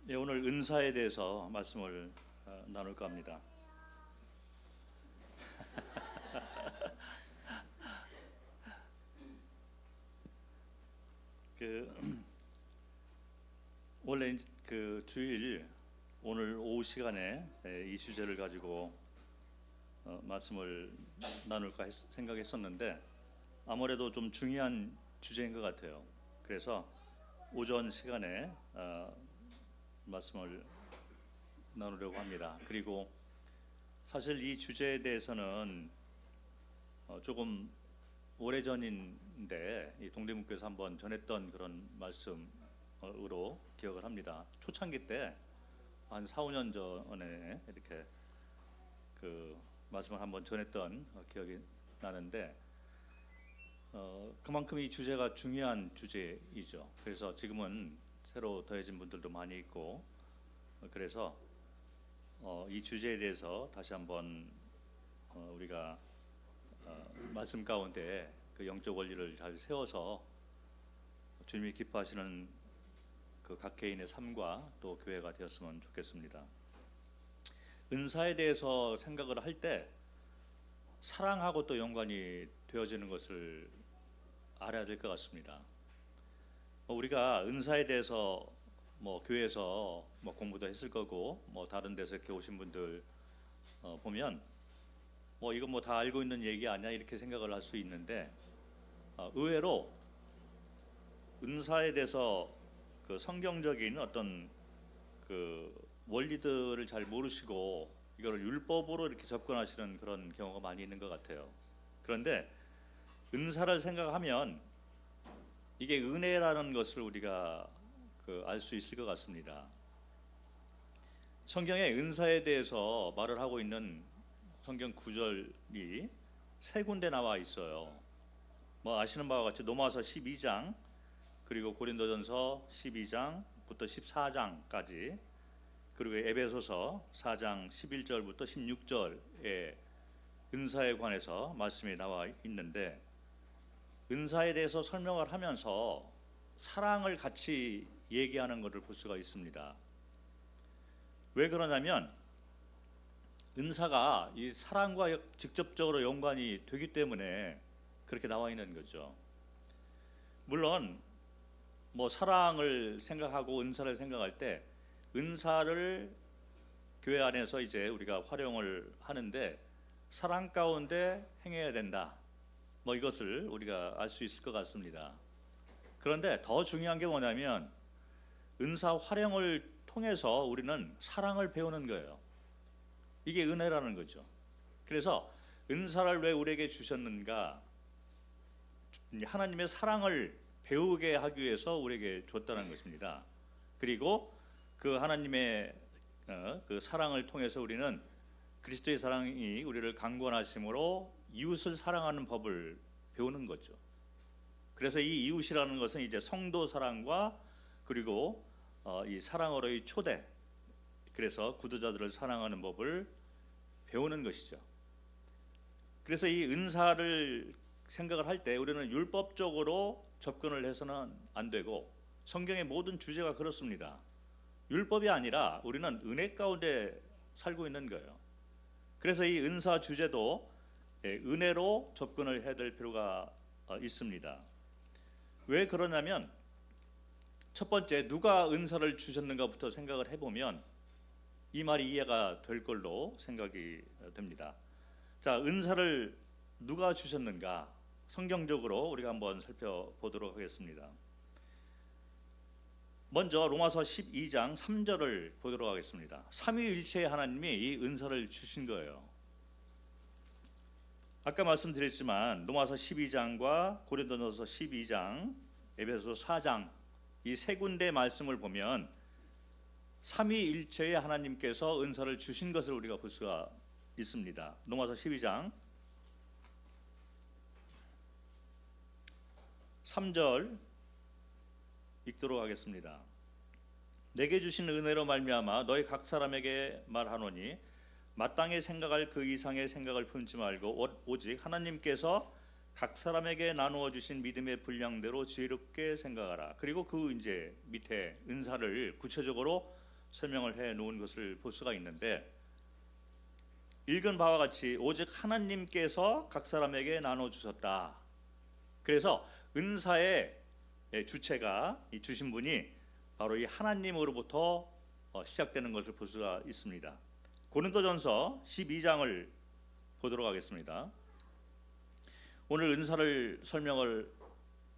예, 오늘 은사에 대해서 말씀을 나눌까 합니다. 그 원래 그 주일 오늘 오후 시간에 이 주제를 가지고 말씀을 나눌까 생각했었는데 아무래도 좀 중요한 주제인 것 같아요. 그래서 오전 시간에 말씀을 나누려고 합니다. 그리고 사실 이 주제에 대해서는 조금 오래전인데 이 동대문교에서 한번 전했던 그런 말씀으로 기억을 합니다. 초창기 때 한 4, 5년 전에 이렇게 그 말씀을 한번 전했던 기억이 나는데 그만큼 이 주제가 중요한 주제이죠. 그래서 지금은 새로 더해진 분들도 많이 있고 그래서 이 주제에 대해서 다시 한번 우리가 말씀 가운데 그 영적 원리를 잘 세워서 주님이 기뻐하시는 그 각 개인의 삶과 또 교회가 되었으면 좋겠습니다. 은사에 대해서 생각을 할 때 사랑하고 또 연관이 되어지는 것을 알아야 될 것 같습니다. 우리가 은사에 대해서 교회에서 공부도 했을 거고 다른 데서 이렇게 오신 분들 보면 이거 다 알고 있는 얘기 아니야 이렇게 생각을 할 수 있는데 의외로 은사에 대해서 그 성경적인 어떤 그 원리들을 잘 모르시고 이거를 율법으로 이렇게 접근하시는 그런 경우가 많이 있는 것 같아요. 그런데 은사를 생각하면 이게 은혜라는 것을 우리가 알 수 있을 것 같습니다. 성경에 은사에 대해서 말을 하고 있는 성경 구절이 세 군데 나와 있어요. 아시는 바와 같이 로마서 12장 그리고 고린도전서 12장부터 14장까지 그리고 에베소서 4장 11절부터 16절에 은사에 관해서 말씀이 나와 있는데 은사에 대해서 설명을 하면서 사랑을 같이 얘기하는 것을 볼 수가 있습니다. 왜 그러냐면 은사가 이 사랑과 직접적으로 연관이 되기 때문에 그렇게 나와 있는 거죠. 물론 사랑을 생각하고 은사를 생각할 때 은사를 교회 안에서 이제 우리가 활용을 하는데 사랑 가운데 행해야 된다. 이것을 우리가 알 수 있을 것 같습니다. 그런데 더 중요한 게 뭐냐면 은사 활용을 통해서 우리는 사랑을 배우는 거예요. 이게 은혜라는 거죠. 그래서 은사를 왜 우리에게 주셨는가? 하나님의 사랑을 배우게 하기 위해서 우리에게 줬다는 것입니다. 그리고 그 하나님의 그 사랑을 통해서 우리는 그리스도의 사랑이 우리를 강권하심으로 이웃을 사랑하는 법을 배우는 거죠. 그래서 이 이웃이라는 것은 이제 성도 사랑과 그리고 이 사랑으로의 초대, 그래서 구도자들을 사랑하는 법을 배우는 것이죠. 그래서 이 은사를 생각을 할 때 우리는 율법적으로 접근을 해서는 안 되고 성경의 모든 주제가 그렇습니다. 율법이 아니라 우리는 은혜 가운데 살고 있는 거예요. 그래서 이 은사 주제도 은혜로 접근을 해야 될 필요가 있습니다. 왜 그러냐면 첫 번째 누가 은사를 주셨는가부터 생각을 해보면 이 말이 이해가 될 걸로 생각이 됩니다. 자, 은사를 누가 주셨는가? 성경적으로 우리가 한번 살펴보도록 하겠습니다. 먼저 로마서 12장 3절을 보도록 하겠습니다. 삼위일체의 하나님이 이 은사를 주신 거예요. 아까 말씀드렸지만 로마서 12장과 고린도전서 12장, 에베소서 4장 이 세 군데 말씀을 보면 삼위일체의 하나님께서 은사를 주신 것을 우리가 볼 수가 있습니다. 로마서 12장 3절 읽도록 하겠습니다. 내게 주신 은혜로 말미암아 너희 각 사람에게 말하노니 마땅히 생각할 그 이상의 생각을 품지 말고 오직 하나님께서 각 사람에게 나누어 주신 믿음의 분량대로 지혜롭게 생각하라. 그리고 그 이제 밑에 은사를 구체적으로 설명을 해 놓은 것을 볼 수가 있는데, 읽은 바와 같이 오직 하나님께서 각 사람에게 나눠 주셨다. 그래서 은사의 주체가, 이 주신 분이 바로 이 하나님으로부터 시작되는 것을 볼 수가 있습니다. 고린도전서 12장을 보도록 하겠습니다. 오늘 은사를 설명을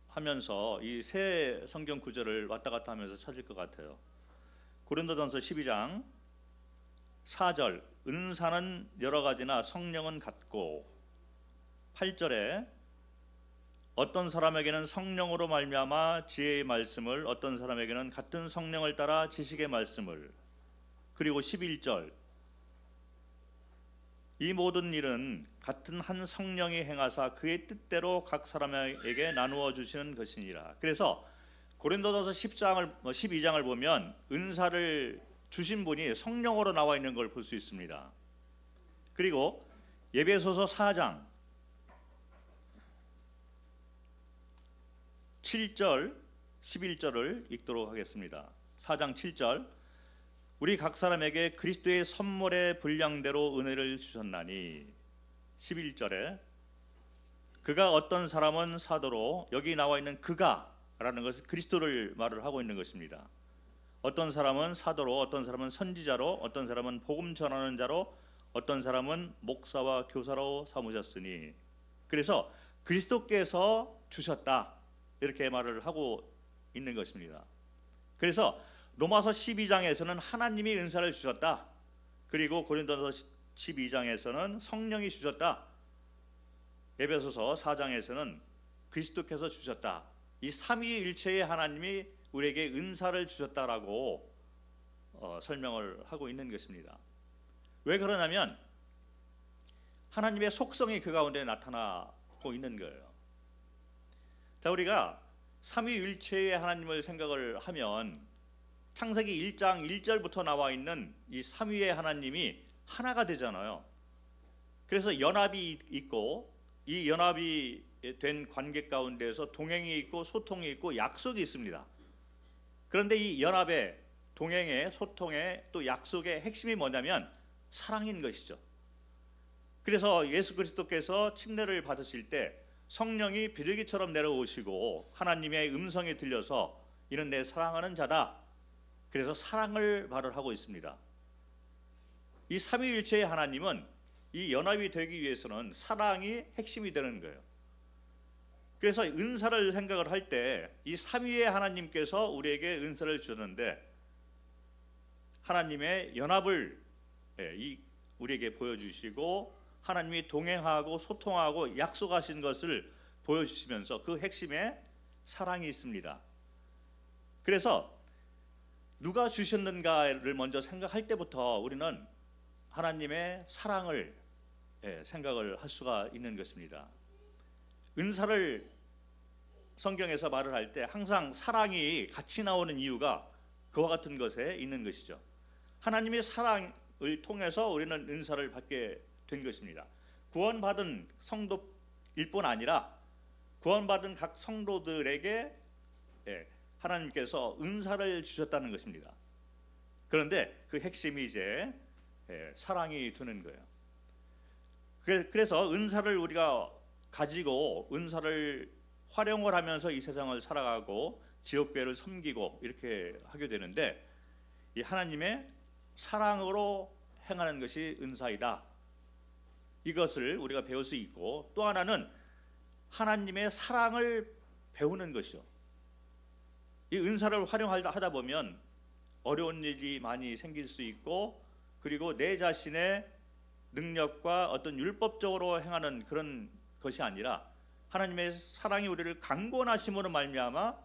하면서 이 세 성경 구절을 왔다 갔다 하면서 찾을 것 같아요. 고린도전서 12장 4절, 은사는 여러 가지나 성령은 같고, 8절에 어떤 사람에게는 성령으로 말미암아 지혜의 말씀을, 어떤 사람에게는 같은 성령을 따라 지식의 말씀을, 그리고 11절, 이 모든 일은 같은 한 성령이 행하사 그의 뜻대로 각 사람에게 나누어 주시는 것이니라. 그래서 고린도전서 12장을 보면 은사를 주신 분이 성령으로 나와 있는 걸 볼 수 있습니다. 그리고 에베소서 4장 7절 11절을 읽도록 하겠습니다. 4장 7절, 우리 각 사람에게 그리스도의 선물의 분량대로 은혜를 주셨나니, 11절에 그가 어떤 사람은 사도로, 여기 나와 있는 그가라는 것은 그리스도를 말을 하고 있는 것입니다. 어떤 사람은 사도로, 어떤 사람은 선지자로, 어떤 사람은 복음 전하는 자로, 어떤 사람은 목사와 교사로 삼으셨으니, 그래서 그리스도께서 주셨다, 이렇게 말을 하고 있는 것입니다. 그래서 로마서 12장에서는 하나님이 은사를 주셨다. 그리고 고린도서 12장에서는 성령이 주셨다. 에베소서 4장에서는 그리스도께서 주셨다. 이 삼위일체의 하나님이 우리에게 은사를 주셨다라고 설명을 하고 있는 것입니다. 왜 그러냐면 하나님의 속성이 그 가운데 나타나고 있는 거예요. 자, 우리가 삼위일체의 하나님을 생각을 하면 창세기 1장 1절부터 나와 있는 이 삼위의 하나님이 하나가 되잖아요. 그래서 연합이 있고, 이 연합이 된 관계 가운데서 동행이 있고 소통이 있고 약속이 있습니다. 그런데 이 연합의, 동행의, 소통의, 또 약속의 핵심이 뭐냐면 사랑인 것이죠. 그래서 예수 그리스도께서 침례를 받으실 때 성령이 비둘기처럼 내려오시고 하나님의 음성이 들려서 이는 내 사랑하는 자다, 그래서 사랑을 말을 하고 있습니다. 이 삼위일체의 하나님은 이 연합이 되기 위해서는 사랑이 핵심이 되는 거예요. 그래서 은사를 생각을 할 때 이 삼위의 하나님께서 우리에게 은사를 주셨는데, 하나님의 연합을 우리에게 보여주시고 하나님이 동행하고 소통하고 약속하신 것을 보여주시면서 그 핵심에 사랑이 있습니다. 그래서 누가 주셨는가를 먼저 생각할 때부터 우리는 하나님의 사랑을 생각을 할 수가 있는 것입니다. 은사를 성경에서 말을 할 때 항상 사랑이 같이 나오는 이유가 그와 같은 것에 있는 것이죠. 하나님의 사랑을 통해서 우리는 은사를 받게 된 것입니다. 구원받은 성도일 뿐 아니라 구원받은 각 성도들에게 하나님께서 은사를 주셨다는 것입니다. 그런데 그 핵심이 이제 사랑이 되는 거예요. 그래서 은사를 우리가 가지고 은사를 활용을 하면서 이 세상을 살아가고 지옥교회를 섬기고 이렇게 하게 되는데, 이 하나님의 사랑으로 행하는 것이 은사이다, 이것을 우리가 배울 수 있고, 또 하나는 하나님의 사랑을 배우는 것이요. 이 은사를 활용하다 보면 어려운 일이 많이 생길 수 있고, 그리고 내 자신의 능력과 어떤 율법적으로 행하는 그런 것이 아니라 하나님의 사랑이 우리를 강권하심으로 말미암아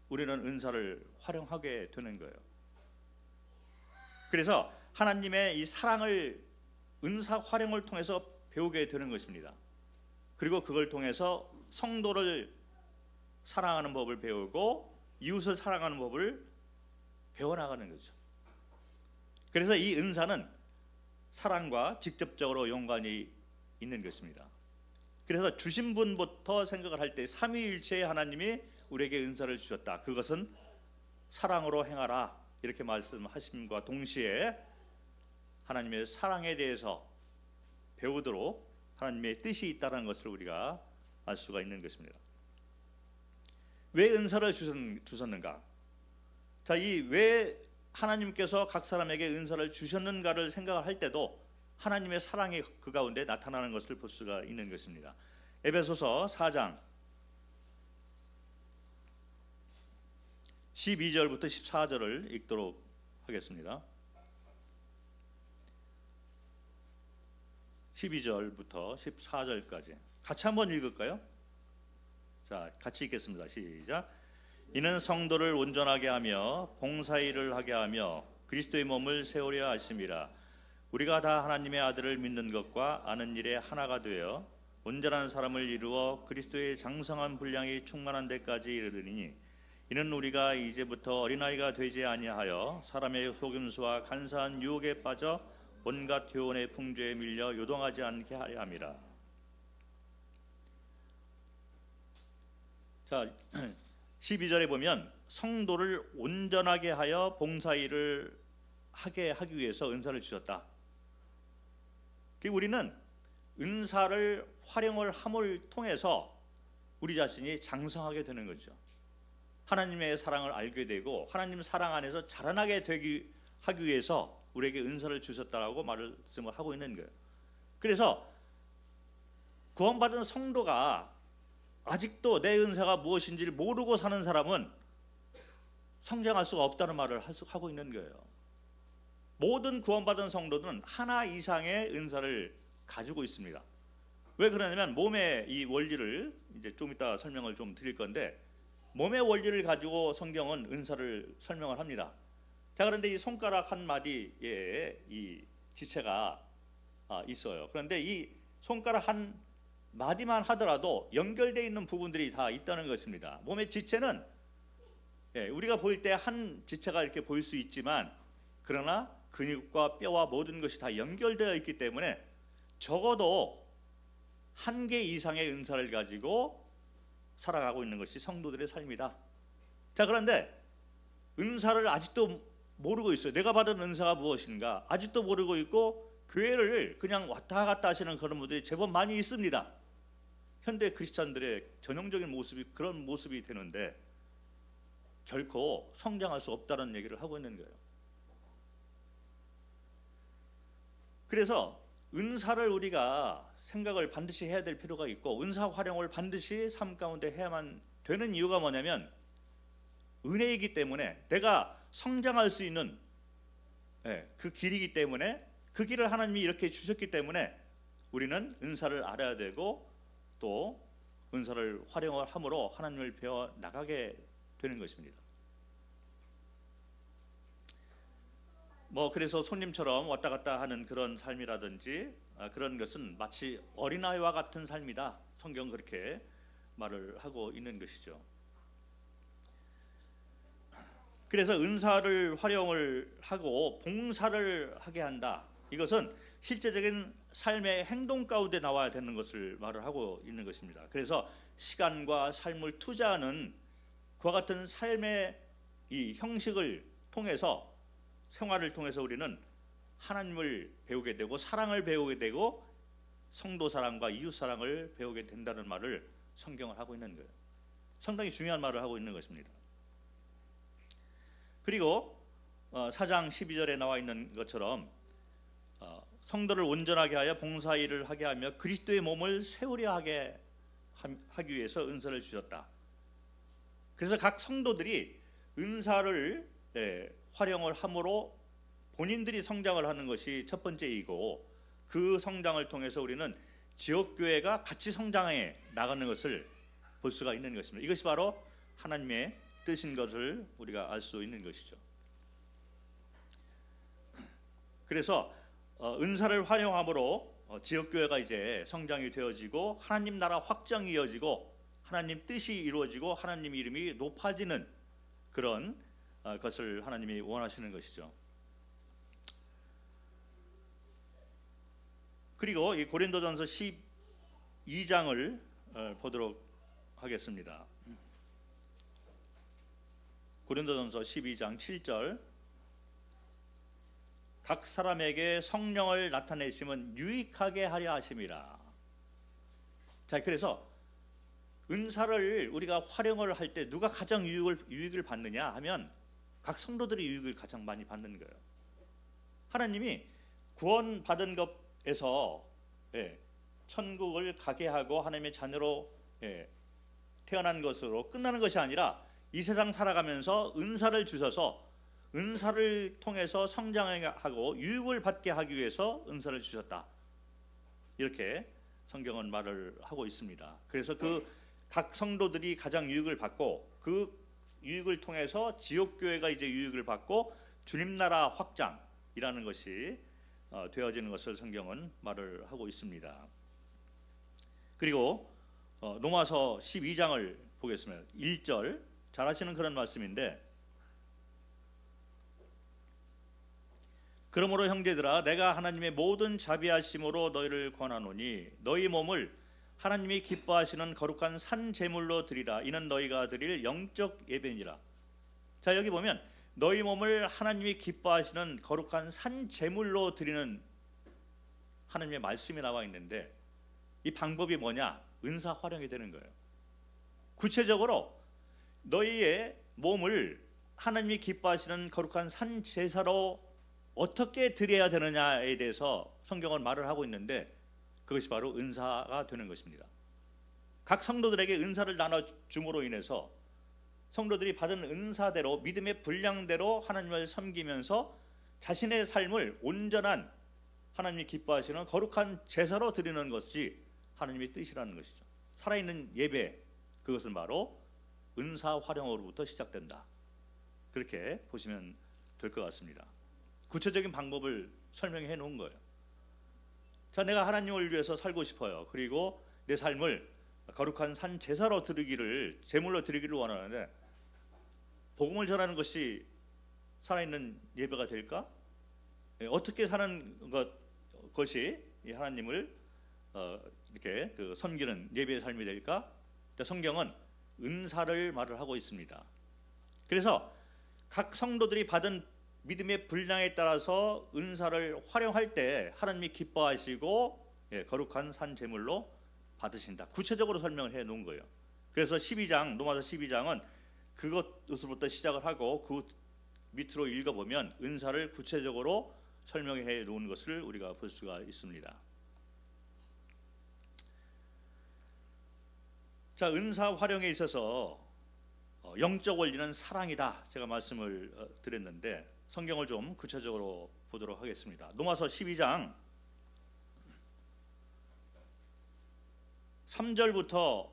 우리는 은사를 활용하게 되는 거예요. 그래서 하나님의 이 사랑을 은사 활용을 통해서 배우게 되는 것입니다. 그리고 그걸 통해서 성도를 사랑하는 법을 배우고 이웃을 사랑하는 법을 배워나가는 거죠. 그래서 이 은사는 사랑과 직접적으로 연관이 있는 것입니다. 그래서 주신 분부터 생각을 할 때 삼위일체의 하나님이 우리에게 은사를 주셨다, 그것은 사랑으로 행하라, 이렇게 말씀하심과 동시에 하나님의 사랑에 대해서 배우도록 하나님의 뜻이 있다는 것을 우리가 알 수가 있는 것입니다. 왜 은사를 주셨는가? 자, 이 왜 하나님께서 각 사람에게 은사를 주셨는가를 생각을 할 때도 하나님의 사랑이 그 가운데 나타나는 것을 볼 수가 있는 것입니다. 에베소서 4장 12절부터 14절을 읽도록 하겠습니다. 12절부터 14절까지 같이 한번 읽을까요? 자, 같이 읽겠습니다. 시작. 이는 성도를 온전하게 하며 봉사일을 하게 하며 그리스도의 몸을 세우려 하심이라. 우리가 다 하나님의 아들을 믿는 것과 아는 일에 하나가 되어 온전한 사람을 이루어 그리스도의 장성한 분량이 충만한 데까지 이르르니, 이는 우리가 이제부터 어린아이가 되지 아니하여 사람의 속임수와 간사한 유혹에 빠져 온갖 교훈의 풍조에 밀려 요동하지 않게 하려 함이라. 자, 12절에 보면 성도를 온전하게 하여 봉사일을 하기 위해서 은사를 주셨다. 우리는 은사를 활용을 함을 통해서 우리 자신이 장성하게 되는 거죠. 하나님의 사랑을 알게 되고 하나님 사랑 안에서 자라나게 하기 위해서 우리에게 은사를 주셨다라고 말씀을 하고 있는 거예요. 그래서 구원받은 성도가 아직도 내 은사가 무엇인지를 모르고 사는 사람은 성장할 수가 없다는 말을 하고 있는 거예요. 모든 구원받은 성도들은 하나 이상의 은사를 가지고 있습니다. 왜 그러냐면 몸의 이 원리를 이제 좀 이따 설명을 좀 드릴 건데, 몸의 원리를 가지고 성경은 은사를 설명을 합니다. 자, 그런데 이 손가락 한 마디에 이 지체가 있어요. 그런데 이 손가락 한 마디만 하더라도 연결되어 있는 부분들이 다 있다는 것입니다. 몸의 지체는 우리가 보일 때 한 지체가 이렇게 보일 수 있지만, 그러나 근육과 뼈와 모든 것이 다 연결되어 있기 때문에 적어도 한 개 이상의 은사를 가지고 살아가고 있는 것이 성도들의 삶이다. 자, 그런데 은사를 아직도 모르고 있어요. 내가 받은 은사가 무엇인가 아직도 모르고 있고, 교회를 그냥 왔다 갔다 하시는 그런 분들이 제법 많이 있습니다. 현대 크리스찬들의 전형적인 모습이 그런 모습이 되는데 결코 성장할 수 없다는 얘기를 하고 있는 거예요. 그래서 은사를 우리가 생각을 반드시 해야 될 필요가 있고, 은사 활용을 반드시 삶 가운데 해야만 되는 이유가 뭐냐면 은혜이기 때문에, 내가 성장할 수 있는 그 길이기 때문에, 그 길을 하나님이 이렇게 주셨기 때문에 우리는 은사를 알아야 되고 또 은사를 활용을 함으로 하나님을 배워 나가게 되는 것입니다. 그래서 손님처럼 왔다 갔다 하는 그런 삶이라든지 그런 것은 마치 어린아이와 같은 삶이다. 성경 그렇게 말을 하고 있는 것이죠. 그래서 은사를 활용을 하고 봉사를 하게 한다. 이것은 실제적인 삶의 행동 가운데 나와야 되는 것을 말을 하고 있는 것입니다. 그래서 시간과 삶을 투자하는 그와 같은 삶의 이 형식을 통해서, 생활을 통해서 우리는 하나님을 배우게 되고 사랑을 배우게 되고 성도 사랑과 이웃 사랑을 배우게 된다는 말을 성경을 하고 있는 거예요. 상당히 중요한 말을 하고 있는 것입니다. 그리고 4장 12절에 나와 있는 것처럼 성도를 온전하게 하여 봉사일을 하게 하며 그리스도의 몸을 세우려 하기 위해서 은사를 주셨다. 그래서 각 성도들이 은사를 활용을 함으로 본인들이 성장을 하는 것이 첫 번째이고, 그 성장을 통해서 우리는 지역교회가 같이 성장해 나가는 것을 볼 수가 있는 것입니다. 이것이 바로 하나님의 뜻인 것을 우리가 알 수 있는 것이죠. 그래서 은사를 활용함으로 지역교회가 이제 성장이 되어지고 하나님 나라 확장이 이어지고 하나님 뜻이 이루어지고 하나님 이름이 높아지는 그런 것을 하나님이 원하시는 것이죠. 그리고 이 고린도전서 12장을 보도록 하겠습니다. 고린도전서 12장 7절 각 사람에게 성령을 나타내심은 유익하게 하려 하심이라. 자, 그래서 은사를 우리가 활용을 할 때 누가 가장 유익을 받느냐 하면 각 성도들이 유익을 가장 많이 받는 거예요. 하나님이 구원 받은 것에서 천국을 가게 하고 하나님의 자녀로 태어난 것으로 끝나는 것이 아니라 이 세상 살아가면서 은사를 주셔서 은사를 통해서 성장하고 유익을 받게 하기 위해서 은사를 주셨다. 이렇게 성경은 말을 하고 있습니다. 그래서 그 각 성도들이 가장 유익을 받고 그 유익을 통해서 지옥교회가 이제 유익을 받고 주님 나라 확장이라는 것이 되어지는 것을 성경은 말을 하고 있습니다. 그리고 로마서 12장을 보겠습니다. 1절 잘 아시는 그런 말씀인데, 그러므로 형제들아 내가 하나님의 모든 자비하심으로 너희를 권하노니 너희 몸을 하나님이 기뻐하시는 거룩한 산 제물로 드리라. 이는 너희가 드릴 영적 예배니라. 자, 여기 보면 너희 몸을 하나님이 기뻐하시는 거룩한 산 제물로 드리는 하나님의 말씀이 나와 있는데, 이 방법이 뭐냐? 은사 활용이 되는 거예요. 구체적으로 너희의 몸을 하나님이 기뻐하시는 거룩한 산 제사로 어떻게 드려야 되느냐에 대해서 성경은 말을 하고 있는데, 그것이 바로 은사가 되는 것입니다. 각 성도들에게 은사를 나눠줌으로 인해서 성도들이 받은 은사대로 믿음의 분량대로 하나님을 섬기면서 자신의 삶을 온전한 하나님이 기뻐하시는 거룩한 제사로 드리는 것이 하나님의 뜻이라는 것이죠. 살아있는 예배, 그것은 바로 은사 활용으로부터 시작된다. 그렇게 보시면 될 것 같습니다. 구체적인 방법을 설명해 놓은 거예요. 자, 내가 하나님을 위해서 살고 싶어요. 그리고 내 삶을 거룩한 산 제사로 드리기를, 제물로 드리기를 원하는데, 복음을 전하는 것이 살아있는 예배가 될까? 어떻게 사는 것이 하나님을 이렇게 섬기는 예배의 삶이 될까? 성경은 은사를 말을 하고 있습니다. 그래서 각 성도들이 받은 믿음의 분량에 따라서 은사를 활용할 때 하나님이 기뻐하시고 거룩한 산 제물로 받으신다. 구체적으로 설명을 해 놓은 거예요. 그래서 12장, 로마서 12장은 그것으로부터 시작을 하고 그 밑으로 읽어보면 은사를 구체적으로 설명해 놓은 것을 우리가 볼 수가 있습니다. 자, 은사 활용에 있어서 영적 원리는 사랑이다. 제가 말씀을 드렸는데 성경을 좀 구체적으로 보도록 하겠습니다. 로마서 12장 3절부터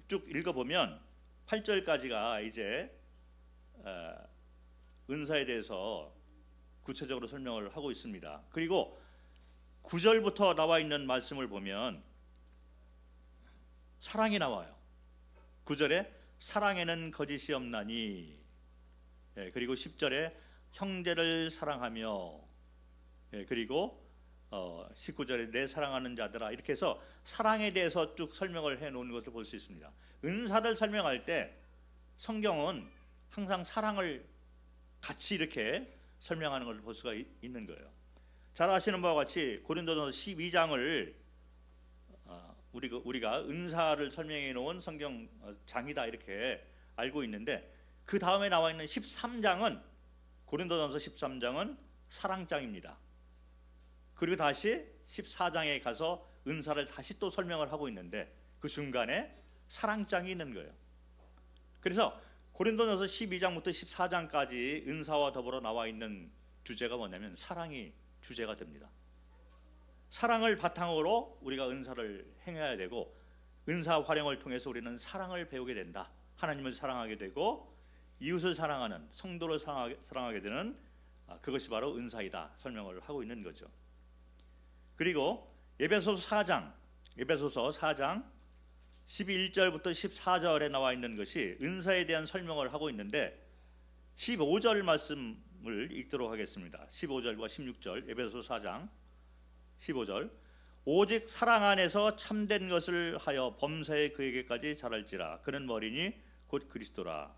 쭉 읽어보면 8절까지가 이제 은사에 대해서 구체적으로 설명을 하고 있습니다. 그리고 9절부터 나와 있는 말씀을 보면 사랑이 나와요. 9절에 사랑에는 거짓이 없나니, 그리고 10절에 형제를 사랑하며, 그리고 19절에 내 사랑하는 자들아, 이렇게 해서 사랑에 대해서 쭉 설명을 해 놓은 것을 볼 수 있습니다. 은사를 설명할 때 성경은 항상 사랑을 같이 이렇게 설명하는 것을 볼 수가 있는 거예요. 잘 아시는 바와 같이 고린도전서 12장을 우리가 은사를 설명해 놓은 성경 장이다 이렇게 알고 있는데, 그 다음에 나와 있는 13장은 고린도전서 13장은 사랑장입니다. 그리고 다시 14장에 가서 은사를 다시 또 설명을 하고 있는데 그 중간에 사랑장이 있는 거예요. 그래서 고린도전서 12장부터 14장까지 은사와 더불어 나와 있는 주제가 뭐냐면 사랑이 주제가 됩니다. 사랑을 바탕으로 우리가 은사를 행해야 되고, 은사 활용을 통해서 우리는 사랑을 배우게 된다. 하나님을 사랑하게 되고 이웃을 사랑하는, 성도를 사랑하게 되는 그것이 바로 은사이다 설명을 하고 있는 거죠. 그리고 에베소서 4장 11절부터 14절에 나와 있는 것이 은사에 대한 설명을 하고 있는데, 15절 말씀을 읽도록 하겠습니다. 15절과 16절, 에베소서 4장 15절. 오직 사랑 안에서 참된 것을 하여 범사에 그에게까지 자랄지라. 그는 머리니 곧 그리스도라.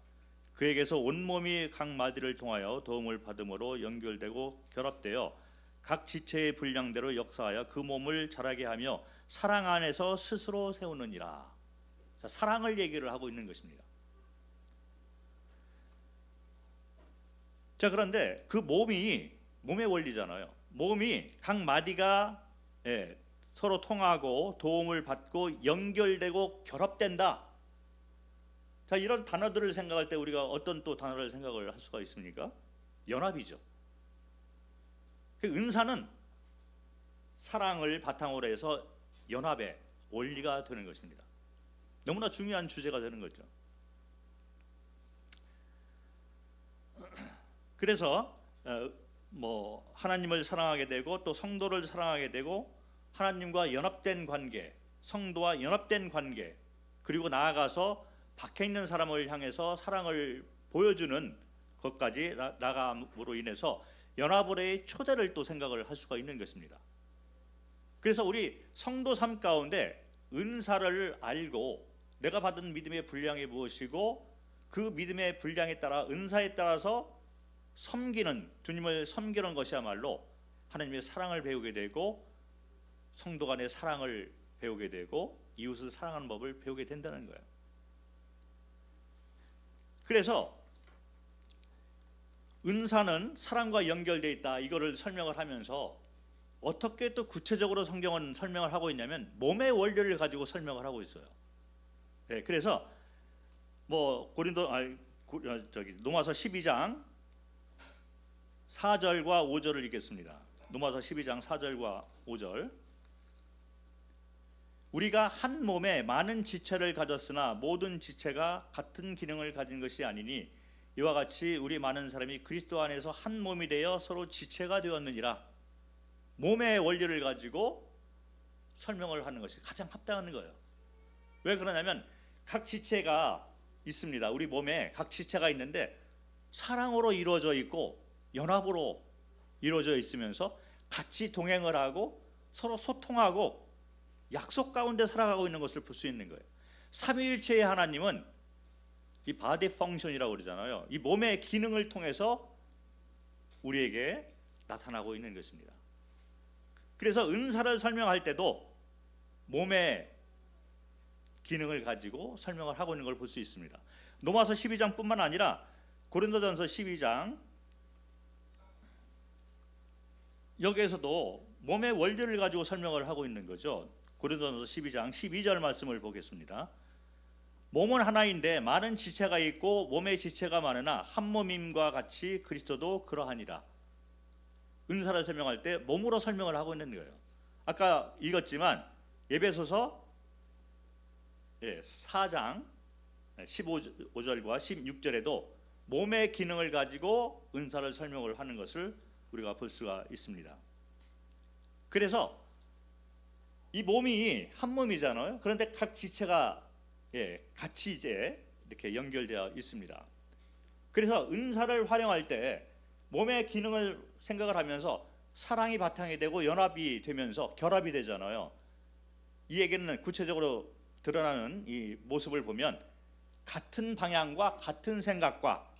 그에게서 온몸이 각 마디를 통하여 도움을 받음으로 연결되고 결합되어 각 지체의 분량대로 역사하여 그 몸을 자라게 하며 사랑 안에서 스스로 세우느니라. 자, 사랑을 얘기를 하고 있는 것입니다. 자, 그런데 그 몸의 원리잖아요. 몸이 각 마디가 서로 통하고 도움을 받고 연결되고 결합된다. 자, 이런 단어들을 생각할 때 우리가 어떤 또 단어를 생각을 할 수가 있습니까? 연합이죠. 그 은사는 사랑을 바탕으로 해서 연합의 원리가 되는 것입니다. 너무나 중요한 주제가 되는 거죠. 그래서 하나님을 사랑하게 되고 또 성도를 사랑하게 되고 하나님과 연합된 관계, 성도와 연합된 관계, 그리고 나아가서 박혀 있는 사람을 향해서 사랑을 보여주는 것까지 나감으로 인해서 연합의 초대를 또 생각을 할 수가 있는 것입니다. 그래서 우리 성도 삶 가운데 은사를 알고 내가 받은 믿음의 분량이 무엇이고 그 믿음의 분량에 따라 은사에 따라서 섬기는, 주님을 섬기는 것이야말로 하나님의 사랑을 배우게 되고 성도 간의 사랑을 배우게 되고 이웃을 사랑하는 법을 배우게 된다는 거예요. 그래서 은사는 사랑과 연결되어 있다, 이거를 설명을 하면서 어떻게 또 구체적으로 성경은 설명을 하고 있냐면 몸의 원리를 가지고 설명을 하고 있어요. 네, 그래서 로마서 12장 4절과 5절을 읽겠습니다. 로마서 12장 4절과 5절. 우리가 한 몸에 많은 지체를 가졌으나 모든 지체가 같은 기능을 가진 것이 아니니 이와 같이 우리 많은 사람이 그리스도 안에서 한 몸이 되어 서로 지체가 되었느니라. 몸의 원리를 가지고 설명을 하는 것이 가장 합당한 거예요. 왜 그러냐면 각 지체가 있습니다. 우리 몸에 각 지체가 있는데 사랑으로 이루어져 있고 연합으로 이루어져 있으면서 같이 동행을 하고 서로 소통하고 약속 가운데 살아가고 있는 것을 볼 수 있는 거예요. 삼위일체의 하나님은 이 바디 펑션이라고 그러잖아요. 이 몸의 기능을 통해서 우리에게 나타나고 있는 것입니다. 그래서 은사를 설명할 때도 몸의 기능을 가지고 설명을 하고 있는 걸 볼 수 있습니다. 로마서 12장뿐만 아니라 고린도전서 12장 여기에서도 몸의 원리를 가지고 설명을 하고 있는 거죠. 고린도전서 12장 12절 말씀을 보겠습니다. 몸은 하나인데 많은 지체가 있고 몸의 지체가 많으나 한 몸임과 같이 그리스도도 그러하니라. 은사를 설명할 때 몸으로 설명을 하고 있는 거예요. 아까 읽었지만 에베소서 4장 15절과 16절에도 몸의 기능을 가지고 은사를 설명을 하는 것을 우리가 볼 수가 있습니다. 그래서 이 몸이 한 몸이잖아요. 그런데 각 지체가 같이 이제 이렇게 연결되어 있습니다. 그래서 은사를 활용할 때 몸의 기능을 생각을 하면서 사랑이 바탕이 되고 연합이 되면서 결합이 되잖아요. 이 얘기는 구체적으로 드러나는 이 모습을 보면 같은 방향과 같은 생각과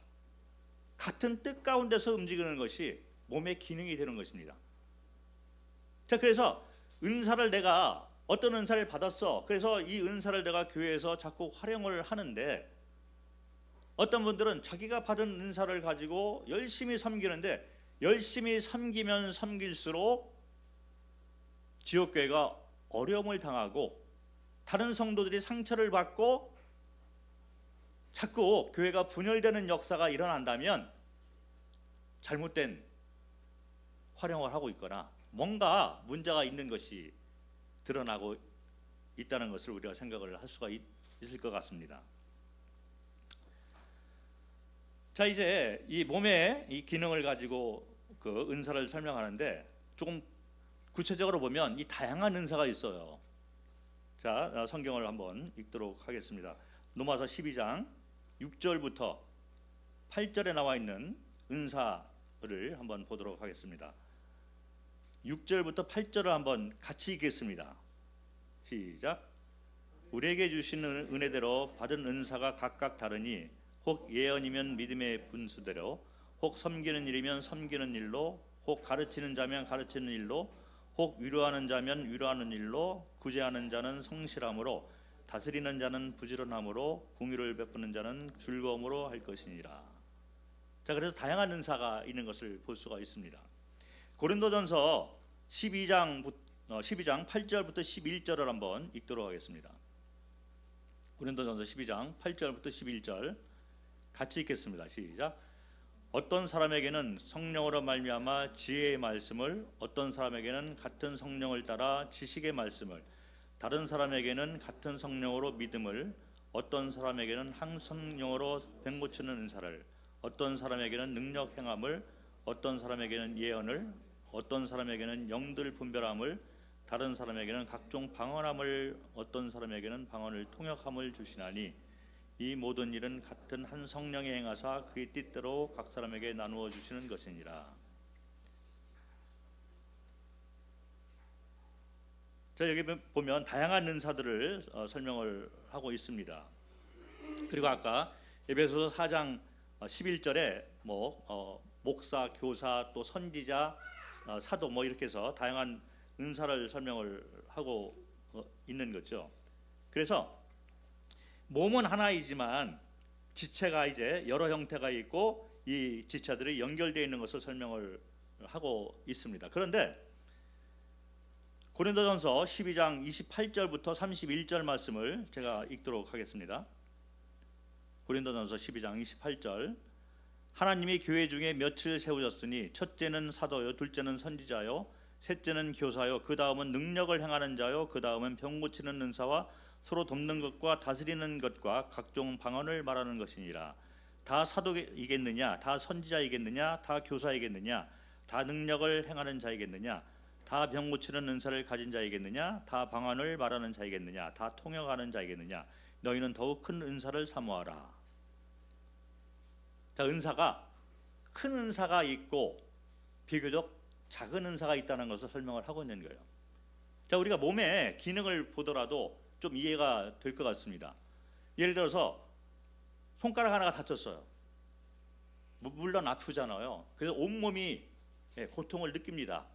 같은 뜻 가운데서 움직이는 것이 몸의 기능이 되는 것입니다. 자, 그래서 은사를 내가 어떤 은사를 받았어. 그래서 이 은사를 내가 교회에서 자꾸 활용을 하는데 어떤 분들은 자기가 받은 은사를 가지고 열심히 섬기는데 열심히 섬기면 섬길수록 지옥교회가 어려움을 당하고 다른 성도들이 상처를 받고 자꾸 교회가 분열되는 역사가 일어난다면 잘못된 활용을 하고 있거나 뭔가 문제가 있는 것이 드러나고 있다는 것을 우리가 생각을 할 수가 있을 것 같습니다. 자, 이제 이 몸의 이 기능을 가지고 그 은사를 설명하는데 조금 구체적으로 보면 이 다양한 은사가 있어요. 자, 성경을 한번 읽도록 하겠습니다. 로마서 12장 6절부터 8절에 나와 있는 은사를 한번 보도록 하겠습니다. 6절부터 8절을 한번 같이 읽겠습니다. 시작. 우리에게 주시는 은혜대로 받은 은사가 각각 다르니 혹 예언이면 믿음의 분수대로, 혹 섬기는 일이면 섬기는 일로, 혹 가르치는 자면 가르치는 일로, 혹 위로하는 자면 위로하는 일로, 구제하는 자는 성실함으로, 다스리는 자는 부지런함으로, 공의를 베푸는 자는 즐거움으로 할 것이니라. 자, 그래서 다양한 은사가 있는 것을 볼 수가 있습니다. 고린도전서 12장 8절부터 11절을 한번 읽도록 하겠습니다. 고린도전서 12장 8절부터 11절 같이 읽겠습니다. 시작. 어떤 사람에게는 성령으로 말미암아 지혜의 말씀을, 어떤 사람에게는 같은 성령을 따라 지식의 말씀을, 다른 사람에게는 같은 성령으로 믿음을, 어떤 사람에게는 한 성령으로 병 고치는 은사를, 어떤 사람에게는 능력 행함을, 어떤 사람에게는 예언을, 어떤 사람에게는 영들 분별함을, 다른 사람에게는 각종 방언함을, 어떤 사람에게는 방언을 통역함을 주시나니 이 모든 일은 같은 한 성령이 행하사 그의 뜻대로 각 사람에게 나누어 주시는 것이니라. 자, 여기 보면 다양한 은사들을 설명을 하고 있습니다. 그리고 아까 에베소서 4장 11절에 목사, 교사, 또 선지자, 사도 이렇게 해서 다양한 은사를 설명을 하고 있는 거죠. 그래서 몸은 하나이지만 지체가 이제 여러 형태가 있고 이 지체들이 연결되어 있는 것을 설명을 하고 있습니다. 그런데 고린도전서 12장 28절부터 31절 말씀을 제가 읽도록 하겠습니다. 고린도전서 12장 28절. 하나님이 교회 중에 몇을 세우셨으니 첫째는 사도요, 둘째는 선지자요, 셋째는 교사요, 그 다음은 능력을 행하는 자요, 그 다음은 병 고치는 은사와 서로 돕는 것과 다스리는 것과 각종 방언을 말하는 것이니라. 다 사도이겠느냐? 다 선지자이겠느냐? 다 교사이겠느냐? 다 능력을 행하는 자이겠느냐? 다 병 고치는 은사를 가진 자이겠느냐? 다 방언을 말하는 자이겠느냐? 다 통역하는 자이겠느냐? 너희는 더욱 큰 은사를 사모하라. 자, 은사가 큰 은사가 있고 비교적 작은 은사가 있다는 것을 설명을 하고 있는 거예요. 자, 우리가 몸의 기능을 보더라도 좀 이해가 될 것 같습니다. 예를 들어서 손가락 하나가 다쳤어요. 물론 아프잖아요. 그래서 온몸이 고통을 느낍니다.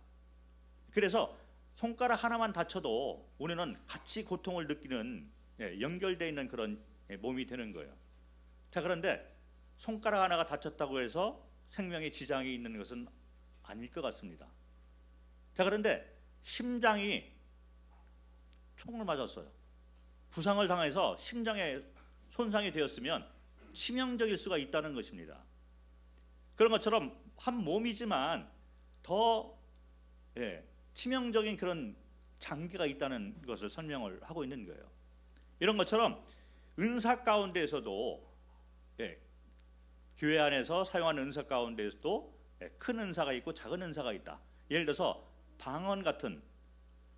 그래서 손가락 하나만 다쳐도 우리는 같이 고통을 느끼는 연결되어 있는 그런 몸이 되는 거예요. 자, 그런데 손가락 하나가 다쳤다고 해서 생명에 지장이 있는 것은 아닐 것 같습니다. 자, 그런데 심장이 총을 맞았어요. 부상을 당해서 심장에 손상이 되었으면 치명적일 수가 있다는 것입니다. 그런 것처럼 한 몸이지만 더 치명적인 그런 장기가 있다는 것을 설명을 하고 있는 거예요. 이런 것처럼 은사 가운데에서도 교회 안에서 사용하는 은사 가운데에서도 큰 은사가 있고 작은 은사가 있다. 예를 들어서 방언 같은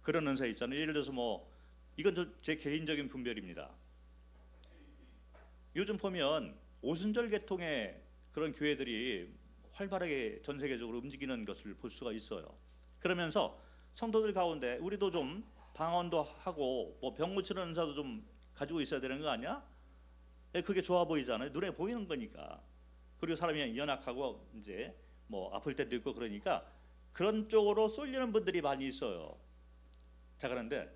그런 은사 있잖아요. 예를 들어서 이건 제 개인적인 분별입니다. 요즘 보면 오순절 계통의 그런 교회들이 활발하게 전 세계적으로 움직이는 것을 볼 수가 있어요. 그러면서 성도들 가운데 우리도 좀 방언도 하고 병 고치는 은사도 좀 가지고 있어야 되는 거 아니야? 그게 좋아 보이잖아요. 눈에 보이는 거니까. 그리고 사람이 연약하고 이제 아플 때도 있고 그러니까 그런 쪽으로 쏠리는 분들이 많이 있어요. 자, 그런데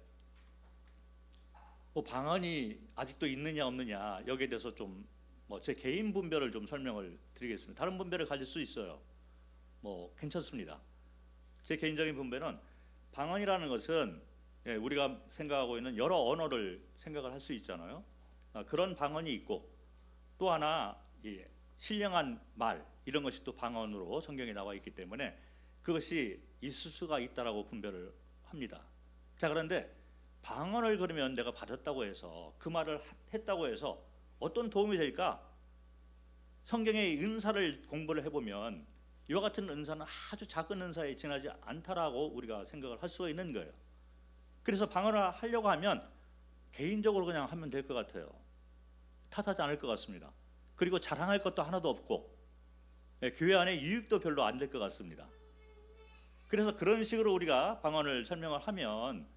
방언이 아직도 있느냐 없느냐 여기에 대해서 좀 제 개인 분별을 좀 설명을 드리겠습니다. 다른 분별을 가질 수 있어요. 괜찮습니다. 제 개인적인 분별은 방언이라는 것은 우리가 생각하고 있는 여러 언어를 생각을 할 수 있잖아요. 그런 방언이 있고 또 하나 신령한 말 이런 것이 또 방언으로 성경에 나와 있기 때문에 그것이 있을 수가 있다라고 분별을 합니다. 자, 그런데 방언을 그러면 내가 받았다고 해서 그 말을 했다고 해서 어떤 도움이 될까? 성경의 은사를 공부를 해보면 이와 같은 은사는 아주 작은 은사에 지나지 않다라고 우리가 생각을 할 수가 있는 거예요. 그래서 방언을 하려고 하면 개인적으로 그냥 하면 될 것 같아요. 탓하지 않을 것 같습니다. 그리고 자랑할 것도 하나도 없고 교회 안에 유익도 별로 안 될 것 같습니다. 그래서 그런 식으로 우리가 방언을 설명을 하면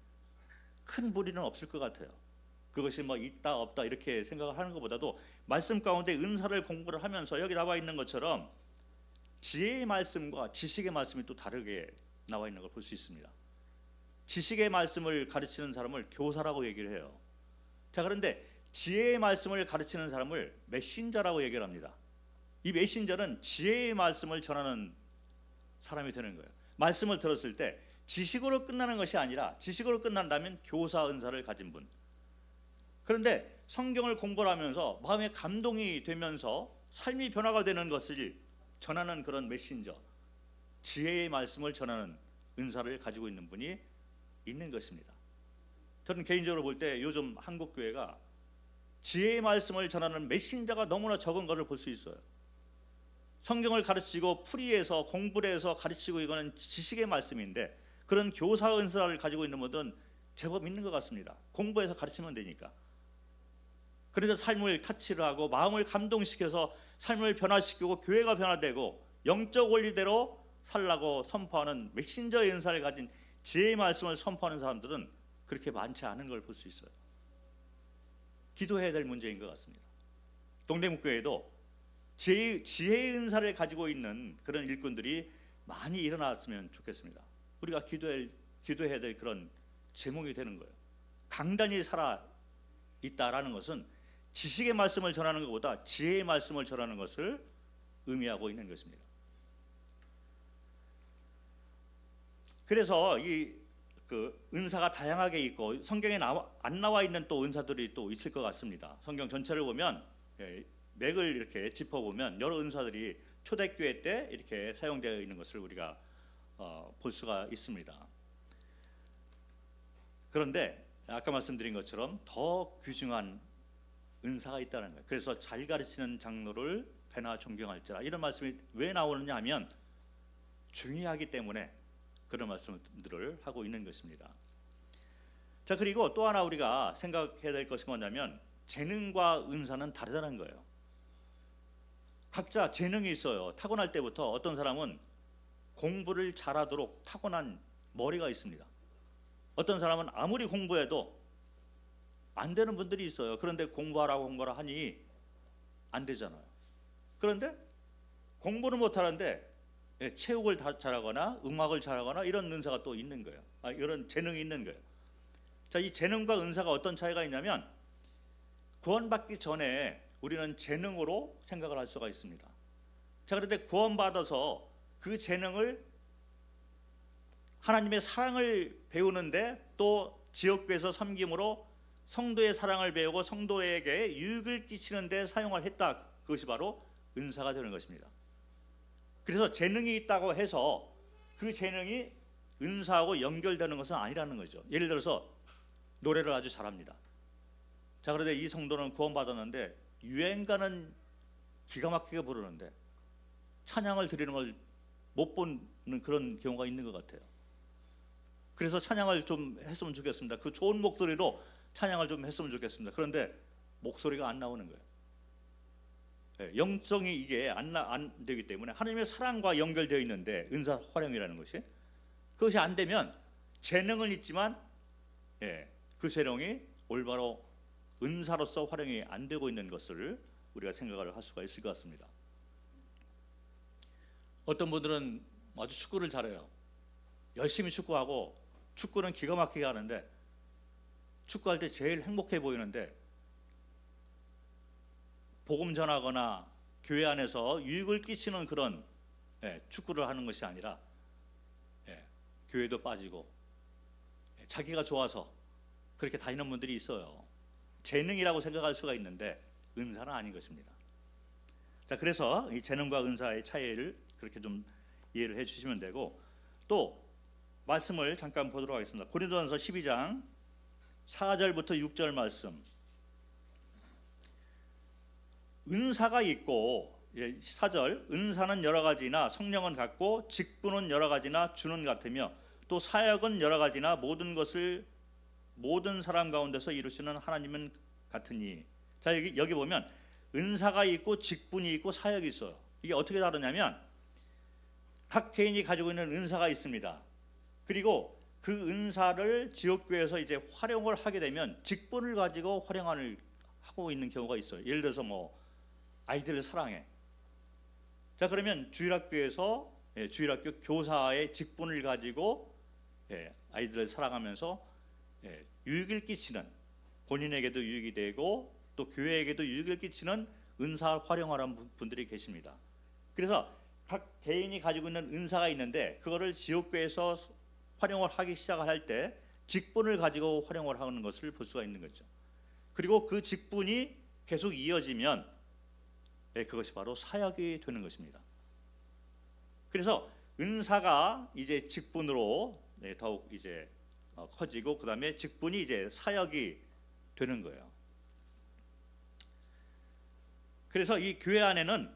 큰 무리는 없을 것 같아요. 그것이 있다 없다 이렇게 생각을 하는 것보다도 말씀 가운데 은사를 공부를 하면서 여기 나와 있는 것처럼 지혜의 말씀과 지식의 말씀이 또 다르게 나와 있는 걸 볼 수 있습니다. 지식의 말씀을 가르치는 사람을 교사라고 얘기를 해요. 자, 그런데 지혜의 말씀을 가르치는 사람을 메신저라고 얘기를 합니다. 이 메신저는 지혜의 말씀을 전하는 사람이 되는 거예요. 말씀을 들었을 때 지식으로 끝나는 것이 아니라, 지식으로 끝난다면 교사 은사를 가진 분. 그런데 성경을 공부를 하면서 마음에 감동이 되면서 삶이 변화가 되는 것을 전하는 그런 메신저, 지혜의 말씀을 전하는 은사를 가지고 있는 분이 있는 것입니다. 저는 개인적으로 볼 때 요즘 한국 교회가 지혜의 말씀을 전하는 메신저가 너무나 적은 것을 볼 수 있어요. 성경을 가르치고 풀이해서 공부를 해서 가르치고, 이거는 지식의 말씀인데 그런 교사 은사를 가지고 있는 분들은 제법 있는 것 같습니다. 공부해서 가르치면 되니까. 그래서 삶을 타치를 하고 마음을 감동시켜서 삶을 변화시키고 교회가 변화되고 영적 원리대로 살라고 선포하는 메신저의 은사를 가진 지혜의 말씀을 선포하는 사람들은 그렇게 많지 않은 걸 볼 수 있어요. 기도해야 될 문제인 것 같습니다. 동대문교회도 지혜의 은사를 가지고 있는 그런 일꾼들이 많이 일어났으면 좋겠습니다. 우리가 기도해야 될 그런 제목이 되는 거예요. 강단이 살아 있다라는 것은 지식의 말씀을 전하는 것보다 지혜의 말씀을 전하는 것을 의미하고 있는 것입니다. 그래서 그 은사가 다양하게 있고 성경에 안 나와 있는 또 은사들이 또 있을 것 같습니다. 성경 전체를 보면, 맥을 이렇게 짚어보면 여러 은사들이 초대교회 때 이렇게 사용되어 있는 것을 우리가 볼 수가 있습니다. 그런데 아까 말씀드린 것처럼 더 귀중한 은사가 있다는 거예요. 그래서 잘 가르치는 장로를 배나 존경할지라, 이런 말씀이 왜 나오느냐 하면 중요하기 때문에 그런 말씀들을 하고 있는 것입니다. 자, 그리고 또 하나 우리가 생각해야 될 것이 뭐냐면 재능과 은사는 다르다는 거예요. 각자 재능이 있어요. 타고날 때부터 어떤 사람은 공부를 잘하도록 타고난 머리가 있습니다. 어떤 사람은 아무리 공부해도 안 되는 분들이 있어요. 그런데 공부하라 하니 안 되잖아요. 그런데 공부는 못하는데 체육을 잘하거나 음악을 잘하거나 이런 은사가 또 있는 거예요. 이런 재능이 있는 거예요. 자, 이 재능과 은사가 어떤 차이가 있냐면 구원받기 전에 우리는 재능으로 생각을 할 수가 있습니다. 자, 그런데 구원받아서 그 재능을 하나님의 사랑을 배우는데 또 지역교회에서 섬김으로 성도의 사랑을 배우고 성도에게 유익을 끼치는 데 사용을 했다. 그것이 바로 은사가 되는 것입니다. 그래서 재능이 있다고 해서 그 재능이 은사하고 연결되는 것은 아니라는 거죠. 예를 들어서 노래를 아주 잘합니다. 자, 그런데 이 성도는 구원받았는데 유행가는 기가 막히게 부르는데 찬양을 드리는 걸 못 보는 그런 경우가 있는 것 같아요. 그래서 찬양을 좀 했으면 좋겠습니다. 그 좋은 목소리로 찬양을 좀 했으면 좋겠습니다. 그런데 목소리가 안 나오는 거예요. 영성이 이게 안 되기 때문에 하나님의 사랑과 연결되어 있는데 은사 활용이라는 것이, 그것이 안 되면 재능은 있지만 그 재능이 올바로 은사로서 활용이 안 되고 있는 것을 우리가 생각을 할 수가 있을 것 같습니다. 어떤 분들은 아주 축구를 잘해요. 열심히 축구하고 축구는 기가 막히게 하는데 축구할 때 제일 행복해 보이는데 복음 전하거나 교회 안에서 유익을 끼치는 그런 축구를 하는 것이 아니라 교회도 빠지고 자기가 좋아서 그렇게 다니는 분들이 있어요. 재능이라고 생각할 수가 있는데 은사는 아닌 것입니다. 자, 그래서 이 재능과 은사의 차이를 그렇게 좀 이해를 해주시면 되고, 또 말씀을 잠깐 보도록 하겠습니다. 고린도전서 12장 4절부터 6절 말씀. 은사가 있고, 4절, 은사는 여러 가지나 성령은 같고 직분은 여러 가지나 주는 같으며 또 사역은 여러 가지나 모든 것을 모든 사람 가운데서 이루시는 하나님은 같으니. 자, 여기 보면 은사가 있고 직분이 있고 사역이 있어요. 이게 어떻게 다르냐면 각 개인이 가지고 있는 은사가 있습니다. 그리고 그 은사를 지역교회에서 이제 활용을 하게 되면 직분을 가지고 활용을 하고 있는 경우가 있어요. 예를 들어서 뭐 아이들을 사랑해. 자, 그러면 주일학교에서 주일학교 교사의 직분을 가지고 아이들을 사랑하면서 유익을 끼치는, 본인에게도 유익이 되고 또 교회에게도 유익을 끼치는 은사 활용하는 분들이 계십니다. 그래서 각 개인이 가지고 있는 은사가 있는데 그거를 지역교회에서 활용을 하기 시작할 때 직분을 가지고 활용을 하는 것을 볼 수가 있는 거죠. 그리고 그 직분이 계속 이어지면 그것이 바로 사역이 되는 것입니다. 그래서 은사가 이제 직분으로 더욱 이제 커지고 그 다음에 직분이 이제 사역이 되는 거예요. 그래서 이 교회 안에는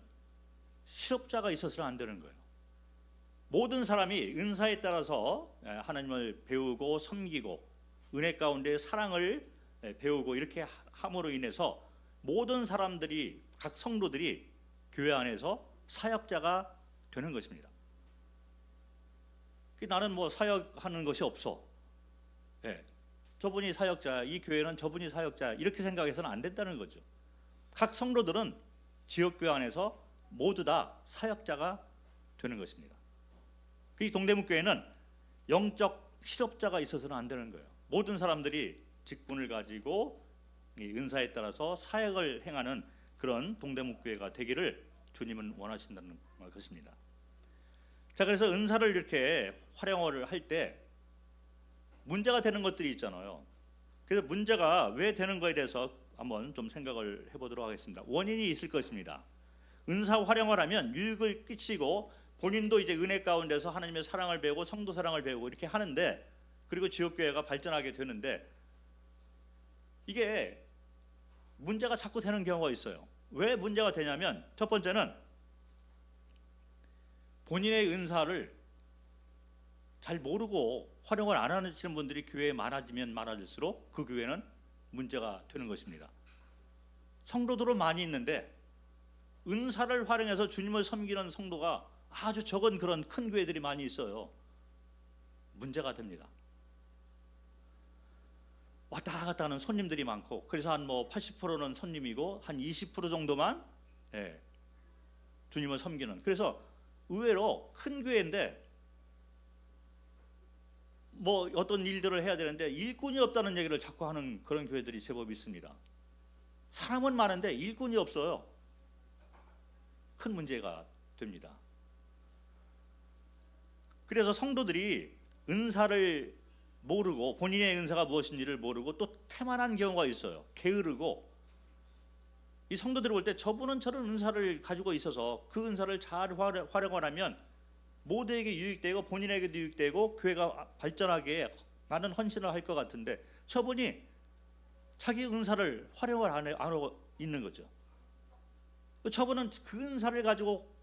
실업자가 있어서는 안 되는 거예요. 모든 사람이 은사에 따라서 하나님을 배우고 섬기고 은혜 가운데 사랑을 배우고 이렇게 함으로 인해서 모든 사람들이, 각 성도들이 교회 안에서 사역자가 되는 것입니다. 나는 뭐 사역하는 것이 없어, 저분이 사역자, 이 교회는 저분이 사역자, 이렇게 생각해서는 안 된다는 거죠. 각 성도들은 지역교회 안에서 모두 다 사역자가 되는 것입니다. 이 동대문교회는 영적 실업자가 있어서는 안 되는 거예요. 모든 사람들이 직분을 가지고 이 은사에 따라서 사역을 행하는 그런 동대문교회가 되기를 주님은 원하신다는 것입니다. 자, 그래서 은사를 이렇게 활용을 할 때 문제가 되는 것들이 있잖아요. 그래서 문제가 왜 되는 거에 대해서 한번 좀 생각을 해보도록 하겠습니다. 원인이 있을 것입니다. 은사 활용을 하면 유익을 끼치고 본인도 이제 은혜 가운데서 하나님의 사랑을 배우고 성도 사랑을 배우고 이렇게 하는데, 그리고 지역교회가 발전하게 되는데 이게 문제가 자꾸 되는 경우가 있어요. 왜 문제가 되냐면, 첫 번째는 본인의 은사를 잘 모르고 활용을 안 하시는 분들이 교회에 많아지면 많아질수록 그 교회는 문제가 되는 것입니다. 성도들은 많이 있는데 은사를 활용해서 주님을 섬기는 성도가 아주 적은 그런 큰 교회들이 많이 있어요. 문제가 됩니다. 왔다 갔다 하는 손님들이 많고, 그래서 한 뭐 80%는 손님이고 한 20% 정도만 주님을 섬기는, 그래서 의외로 큰 교회인데 뭐 어떤 일들을 해야 되는데 일꾼이 없다는 얘기를 자꾸 하는 그런 교회들이 제법 있습니다. 사람은 많은데 일꾼이 없어요. 큰 문제가 됩니다. 그래서 성도들이 은사를 모르고, 본인의 은사가 무엇인지를 모르고 또 태만한 경우가 있어요. 게으르고, 이 성도들이 볼 때 저분은 저런 은사를 가지고 있어서 그 은사를 잘 활용을 하면 모두에게 유익되고 본인에게도 유익되고 교회가 발전하기에 많은 헌신을 할 것 같은데 저분이 자기 은사를 활용을 안 하고 있는 거죠. 저분은 그 은사를 가지고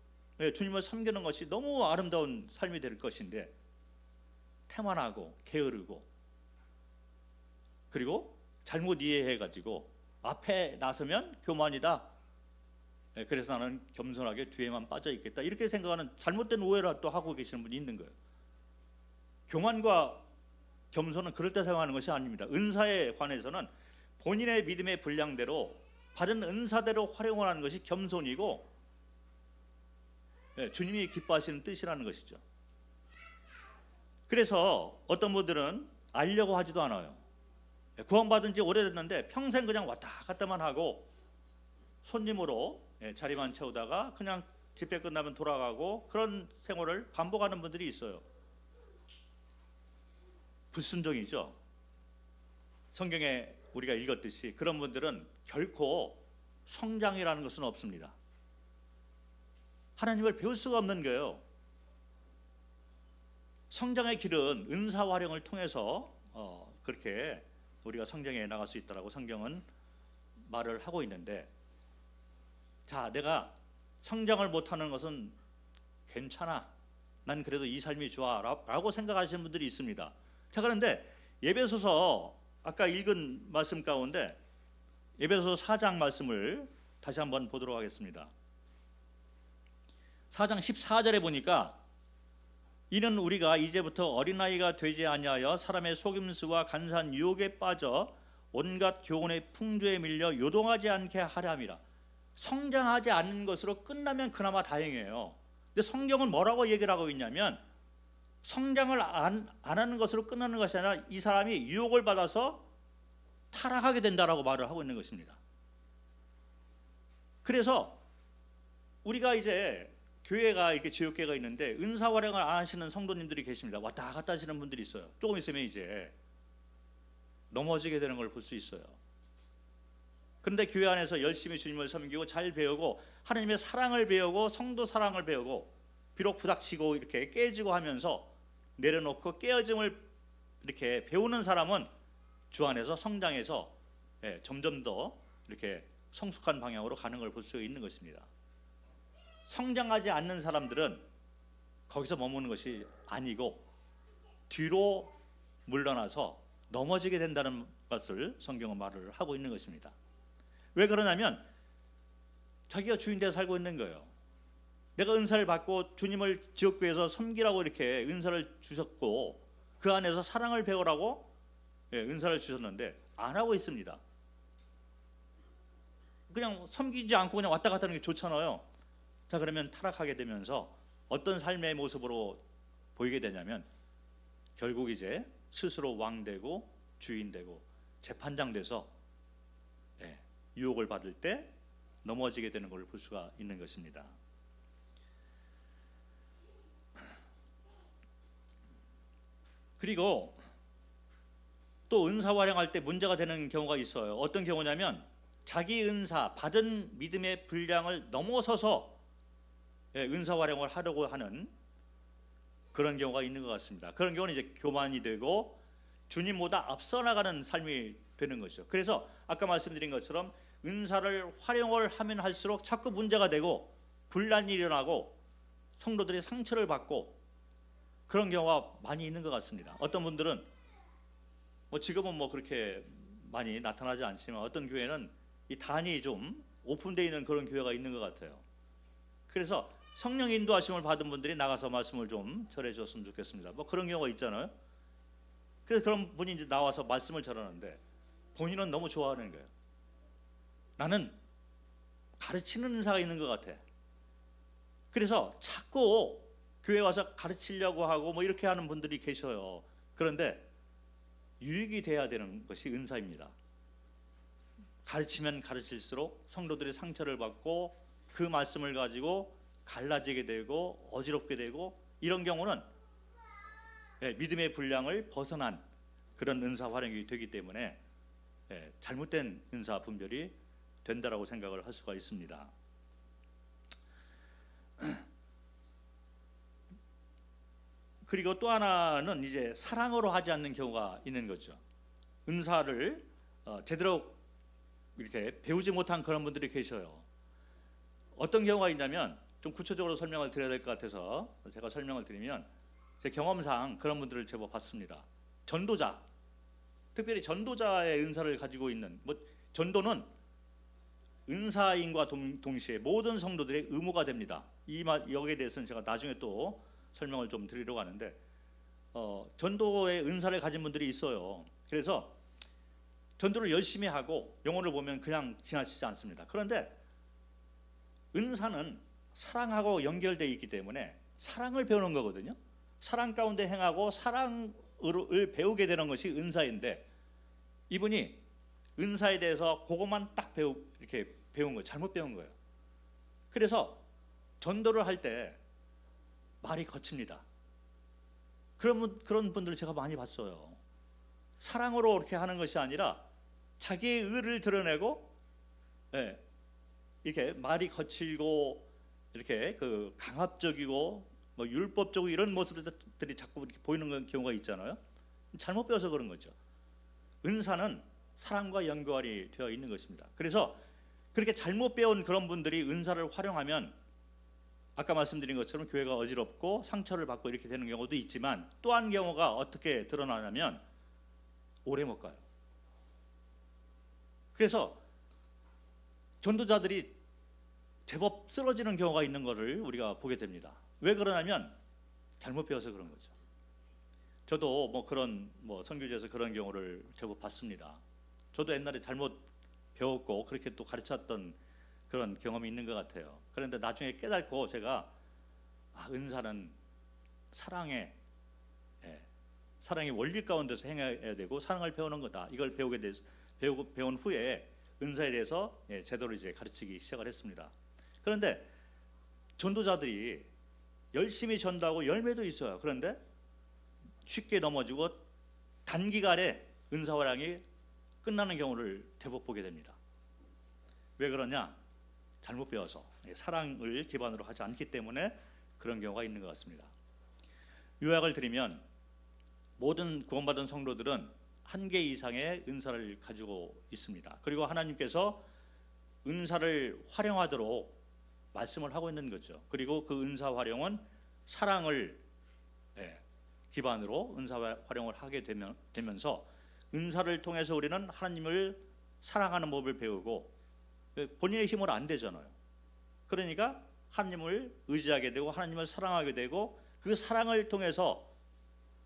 주님을 섬기는 것이 너무 아름다운 삶이 될 것인데 태만하고 게으르고, 그리고 잘못 이해해가지고 앞에 나서면 교만이다, 그래서 나는 겸손하게 뒤에만 빠져 있겠다, 이렇게 생각하는 잘못된 오해를 또 하고 계시는 분이 있는 거예요. 교만과 겸손은 그럴 때 사용하는 것이 아닙니다. 은사에 관해서는 본인의 믿음의 분량대로 받은 은사대로 활용을 하는 것이 겸손이고 주님이 기뻐하시는 뜻이라는 것이죠. 그래서 어떤 분들은 알려고 하지도 않아요. 구원받은 지 오래됐는데 평생 그냥 왔다 갔다만 하고 손님으로 자리만 채우다가 그냥 집회 끝나면 돌아가고 그런 생활을 반복하는 분들이 있어요. 불순종이죠. 성경에 우리가 읽었듯이 그런 분들은 결코 성장이라는 것은 없습니다. 하나님을 배울 수가 없는 거예요. 성장의 길은 은사 활용을 통해서 그렇게 우리가 성장해 나갈 수 있다라고 성경은 말을 하고 있는데, 자, 내가 성장을 못하는 것은 괜찮아, 난 그래도 이 삶이 좋아 라고 생각하시는 분들이 있습니다. 자, 그런데 에베소서 아까 읽은 말씀 가운데 에베소서 4장 말씀을 다시 한번 보도록 하겠습니다. 4장 14절에 보니까 이는 우리가 이제부터 어린아이가 되지 아니하여 사람의 속임수와 간사한 유혹에 빠져 온갖 교훈의 풍조에 밀려 요동하지 않게 하렴이라. 성장하지 않는 것으로 끝나면 그나마 다행이에요. 근데 성경은 뭐라고 얘기를 하고 있냐면 성장을 안 하는 것으로 끝나는 것이 아니라 이 사람이 유혹을 받아서 타락하게 된다라고 말을 하고 있는 것입니다. 그래서 우리가 이제 교회가 이렇게 지역교회가 있는데 은사 활용을 안 하시는 성도님들이 계십니다. 왔다 갔다 하시는 분들이 있어요. 조금 있으면 이제 넘어지게 되는 걸 볼 수 있어요. 그런데 교회 안에서 열심히 주님을 섬기고 잘 배우고 하나님의 사랑을 배우고 성도 사랑을 배우고 비록 부닥치고 이렇게 깨지고 하면서 내려놓고 깨어짐을 이렇게 배우는 사람은 주 안에서 성장해서 점점 더 이렇게 성숙한 방향으로 가는 걸 볼 수 있는 것입니다. 성장하지 않는 사람들은 거기서 머무는 것이 아니고 뒤로 물러나서 넘어지게 된다는 것을 성경은 말을 하고 있는 것입니다. 왜 그러냐면 자기가 주인 되어 살고 있는 거예요. 내가 은사를 받고 주님을 지역교회에서 섬기라고 이렇게 은사를 주셨고 그 안에서 사랑을 배우라고 은사를 주셨는데 안 하고 있습니다. 그냥 섬기지 않고 그냥 왔다 갔다 하는 게 좋잖아요. 자, 그러면 타락하게 되면서 어떤 삶의 모습으로 보이게 되냐면 결국 이제 스스로 왕 되고 주인 되고 재판장 돼서 유혹을 받을 때 넘어지게 되는 걸 볼 수가 있는 것입니다. 그리고 또 은사 활용할 때 문제가 되는 경우가 있어요. 어떤 경우냐면 자기 은사 받은 믿음의 분량을 넘어서서 은사 활용을 하려고 하는 그런 경우가 있는 것 같습니다. 그런 경우는 이제 교만이 되고 주님보다 앞서 나가는 삶이 되는 거죠. 그래서 아까 말씀드린 것처럼 은사를 활용을 하면 할수록 자꾸 문제가 되고 분란이 일어나고 성도들이 상처를 받고 그런 경우가 많이 있는 것 같습니다. 어떤 분들은 지금은 그렇게 많이 나타나지 않지만 어떤 교회는 이 단이 좀 오픈되어 있는 그런 교회가 있는 것 같아요. 그래서 성령 인도하심을 받은 분들이 나가서 말씀을 좀 전해 줬으면 좋겠습니다. 그런 경우가 있잖아요. 그래서 그런 분이 이제 나와서 말씀을 전하는데 본인은 너무 좋아하는 거예요. 나는 가르치는 은사가 있는 것 같아. 그래서 자꾸 교회 와서 가르치려고 하고 이렇게 하는 분들이 계셔요. 그런데 유익이 돼야 되는 것이 은사입니다. 가르치면 가르칠수록 성도들이 상처를 받고 그 말씀을 가지고 갈라지게 되고 어지럽게 되고 이런 경우는 믿음의 분량을 벗어난 그런 은사 활용이 되기 때문에 잘못된 은사 분별이 된다라고 생각을 할 수가 있습니다. 그리고 또 하나는 이제 사랑으로 하지 않는 경우가 있는 거죠. 은사를 제대로 이렇게 배우지 못한 그런 분들이 계셔요. 어떤 경우가 있냐면 좀 구체적으로 설명을 드려야 될 것 같아서 제가 설명을 드리면 제 경험상 그런 분들을 제법 봤습니다. 전도자, 특별히 전도자의 은사를 가지고 있는 전도는 은사인과 동시에 모든 성도들의 의무가 됩니다. 여기에 대해서는 제가 나중에 또 설명을 좀 드리려고 하는데 전도의 은사를 가진 분들이 있어요. 그래서 전도를 열심히 하고 영혼을 보면 그냥 지나치지 않습니다. 그런데 은사는 사랑하고 연결되어 있기 때문에 사랑을 배우는 거거든요. 사랑 가운데 행하고 사랑을 배우게 되는 것이 은사인데 이분이 은사에 대해서 그것만 딱 이렇게 배운 거예요. 잘못 배운 거예요. 그래서 전도를 할 때 말이 거칩니다. 그런 분들을 제가 많이 봤어요. 사랑으로 이렇게 하는 것이 아니라 자기의 의를 드러내고 이렇게 말이 거칠고 이렇게 강압적이고 율법적이고 이런 모습들이 자꾸 이렇게 보이는 경우가 있잖아요. 잘못 배워서 그런 거죠. 은사는 사랑과 연결이 되어 있는 것입니다. 그래서 그렇게 잘못 배운 그런 분들이 은사를 활용하면 아까 말씀드린 것처럼 교회가 어지럽고 상처를 받고 이렇게 되는 경우도 있지만 또 한 경우가 어떻게 드러나냐면 오래 못 가요. 그래서 전도자들이 제법 쓰러지는 경우가 있는 것을 우리가 보게 됩니다. 왜 그러냐면 잘못 배워서 그런 거죠. 저도 그런 선교지에서 그런 경우를 제법 봤습니다. 저도 옛날에 잘못 배웠고 그렇게 또 가르쳤던 그런 경험이 있는 것 같아요. 그런데 나중에 깨닫고 제가 은사는 사랑의 사랑의 원리 가운데서 행해야 되고 사랑을 배우는 거다. 이걸 배운 후에 은사에 대해서 제대로 이제 가르치기 시작을 했습니다. 그런데 전도자들이 열심히 전도하고 열매도 있어요. 그런데 쉽게 넘어지고 단기간에 은사 활양이 끝나는 경우를 대부분 보게 됩니다. 왜 그러냐? 잘못 배워서 사랑을 기반으로 하지 않기 때문에 그런 경우가 있는 것 같습니다. 요약을 드리면 모든 구원받은 성도들은 한 개 이상의 은사를 가지고 있습니다. 그리고 하나님께서 은사를 활용하도록 말씀을 하고 있는 거죠. 그리고 그 은사 활용은 사랑을 기반으로 은사 활용을 하게 되면서 은사를 통해서 우리는 하나님을 사랑하는 법을 배우고 본인의 힘으로 안 되잖아요. 그러니까 하나님을 의지하게 되고 하나님을 사랑하게 되고 그 사랑을 통해서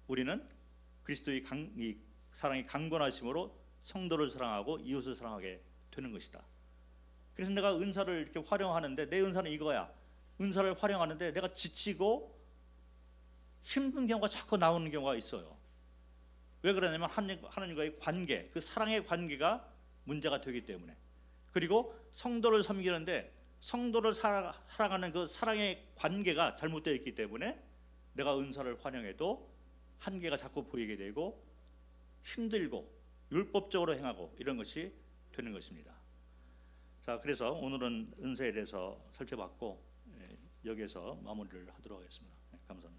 우리는 그리스도의 이 사랑이 강건하심으로 성도를 사랑하고 이웃을 사랑하게 되는 것이다. 그래서 내가 은사를 이렇게 활용하는데 내 은사는 이거야. 은사를 활용하는데 내가 지치고 힘든 경우가 자꾸 나오는 경우가 있어요. 왜 그러냐면 하나님과의 관계, 그 사랑의 관계가 문제가 되기 때문에. 그리고 성도를 섬기는데 성도를 사랑하는 그 사랑의 관계가 잘못되어 있기 때문에 내가 은사를 활용해도 한계가 자꾸 보이게 되고 힘들고 율법적으로 행하고 이런 것이 되는 것입니다. 자, 그래서 오늘은 은사에 대해서 살펴봤고 여기에서 마무리를 하도록 하겠습니다. 감사합니다.